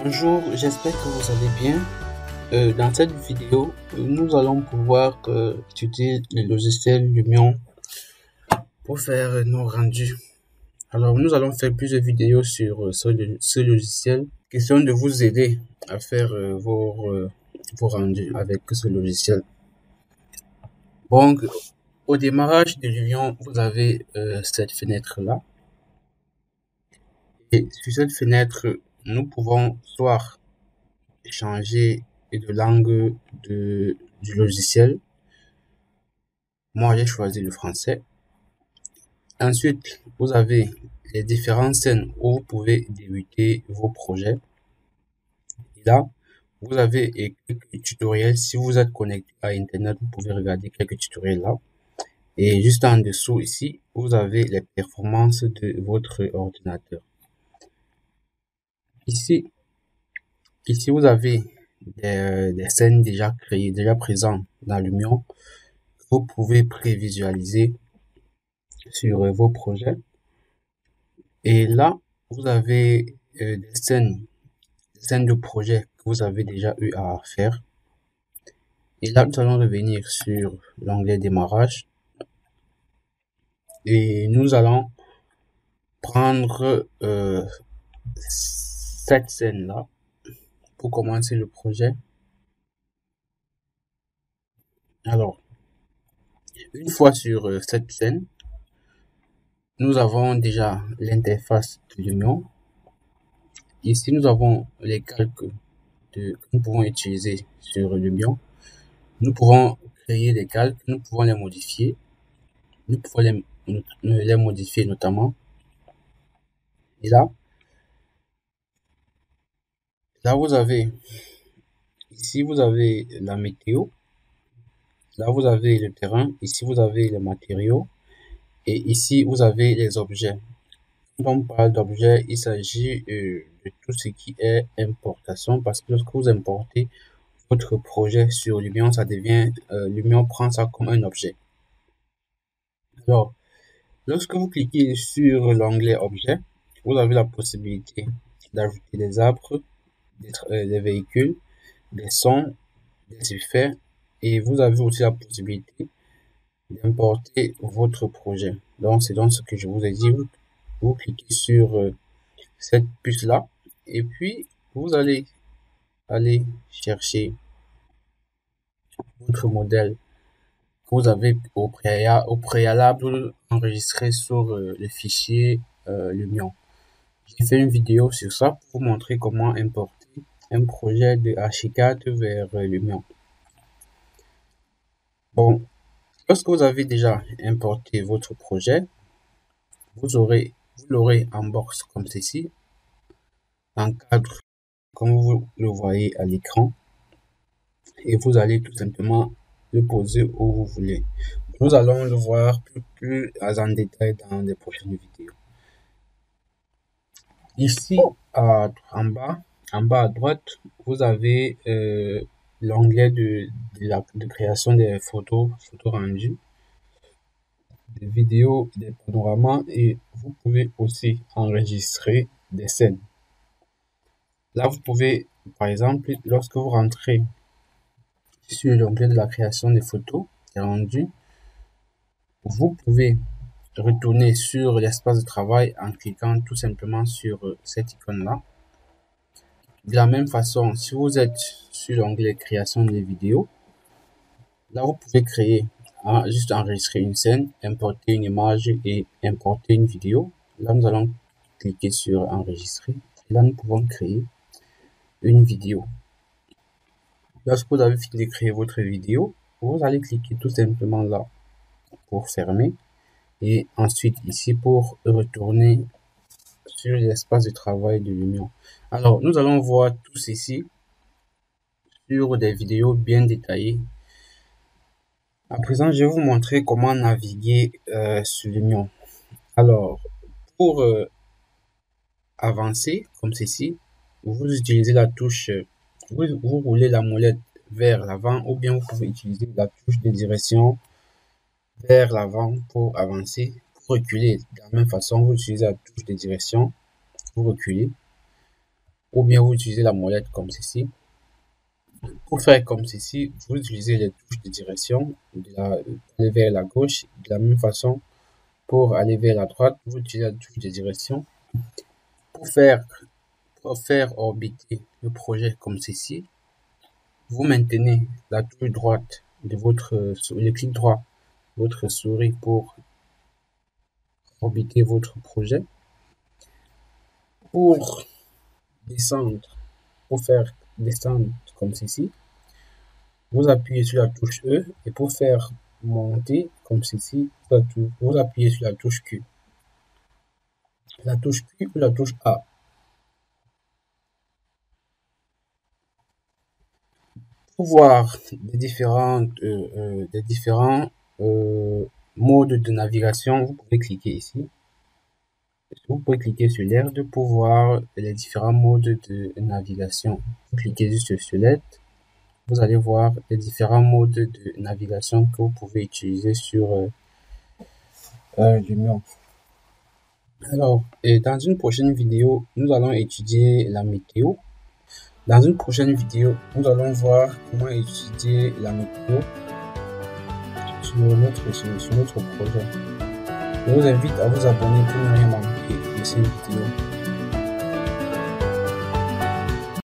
Bonjour, j'espère que vous allez bien. Dans cette vidéo, nous allons pouvoir étudier le logiciel Lumion pour faire nos rendus. Alors, nous allons faire plusieurs vidéos sur ce logiciel. Question de vous aider à faire vos rendus avec ce logiciel. Donc, au démarrage de Lumion, vous avez cette fenêtre-là. Et sur cette fenêtre, nous pouvons soit changer de langue du logiciel. Moi, j'ai choisi le français. Ensuite, vous avez les différentes scènes où vous pouvez débuter vos projets. Et là, vous avez quelques tutoriels. Si vous êtes connecté à Internet, vous pouvez regarder quelques tutoriels là. Et juste en dessous ici, vous avez les performances de votre ordinateur. Ici, vous avez des scènes déjà créées, déjà présentes dans Lumion. Vous pouvez prévisualiser sur vos projets. Et là, vous avez des scènes de projets que vous avez déjà eu à faire. Et là, nous allons revenir sur l'onglet démarrage. Et nous allons prendre cette scène-là pour commencer le projet. Alors, une fois sur cette scène, nous avons déjà l'interface de Lumion. Ici, nous avons les calques que nous pouvons utiliser sur Lumion. Nous pouvons créer des calques, nous pouvons les modifier. Nous pouvons les modifier notamment. Et là vous avez, ici vous avez la météo. Là vous avez le terrain. Ici vous avez les matériaux. Et ici vous avez les objets. Quand on parle d'objets, il s'agit de tout ce qui est importation, parce que lorsque vous importez votre projet sur Lumion, ça devient, Lumion prend ça comme un objet. Alors, lorsque vous cliquez sur l'onglet objet, vous avez la possibilité d'ajouter des arbres, des véhicules, des sons, des effets, et vous avez aussi la possibilité d'importer votre projet. Donc, c'est donc ce que je vous ai dit. Vous cliquez sur cette puce-là, et puis vous allez aller chercher votre modèle que vous avez au préalable enregistré sur le fichier Lumion. J'ai fait une vidéo sur ça pour vous montrer comment importer un projet de Archicad vers Lumion. Bon, lorsque vous avez déjà importé votre projet, vous l'aurez en box comme ceci, en cadre comme vous le voyez à l'écran, et vous allez tout simplement le poser où vous voulez. Nous allons le voir plus en détail dans les prochaines vidéos. Ici, en bas à droite, vous avez l'onglet de création des photos rendues, des vidéos, des panoramas, et vous pouvez aussi enregistrer des scènes. Là, vous pouvez, par exemple, lorsque vous rentrez sur l'onglet de la création des photos rendues, vous pouvez retourner sur l'espace de travail en cliquant tout simplement sur cette icône-là. De la même façon, si vous êtes sur l'onglet création des vidéos, là vous pouvez créer, juste enregistrer une scène, importer une image et importer une vidéo. Là nous allons cliquer sur enregistrer. Et là nous pouvons créer une vidéo. Lorsque vous avez fini de créer votre vidéo, vous allez cliquer tout simplement là pour fermer. Et ensuite ici pour retourner sur l'espace de travail de Lumion. Alors, nous allons voir tous ici sur des vidéos bien détaillées. À présent, je vais vous montrer comment naviguer sur Lumion. Alors, pour avancer comme ceci, vous utilisez la touche, vous roulez la molette vers l'avant, ou bien vous pouvez utiliser la touche de direction vers l'avant pour avancer. Pour reculer, de la même façon, vous utilisez la touche de direction pour reculer. ou bien vous utilisez la molette comme ceci. Pour faire comme ceci, vous utilisez les touches de direction, aller vers la gauche. De la même façon, pour aller vers la droite, vous utilisez la touche de direction. Pour faire orbiter le projet comme ceci, vous maintenez la touche droite de le clic droit de votre souris pour orbiter votre projet. Pour descendre, pour faire descendre comme ceci, vous appuyez sur la touche E, et pour faire monter comme ceci, vous appuyez sur la touche Q. La touche Q ou la touche A. Pour voir des différents modes de navigation, vous pouvez cliquer ici. Vous pouvez cliquer sur l'air pour voir les différents modes de navigation. Vous cliquez juste sur l'aide. Vous allez voir les différents modes de navigation que vous pouvez utiliser sur l'Union. Alors, dans une prochaine vidéo, nous allons étudier la météo. Dans une prochaine vidéo, nous allons voir comment étudier la météo sur notre projet. Je vous invite à vous abonner pour ne rien manquer de cette vidéo.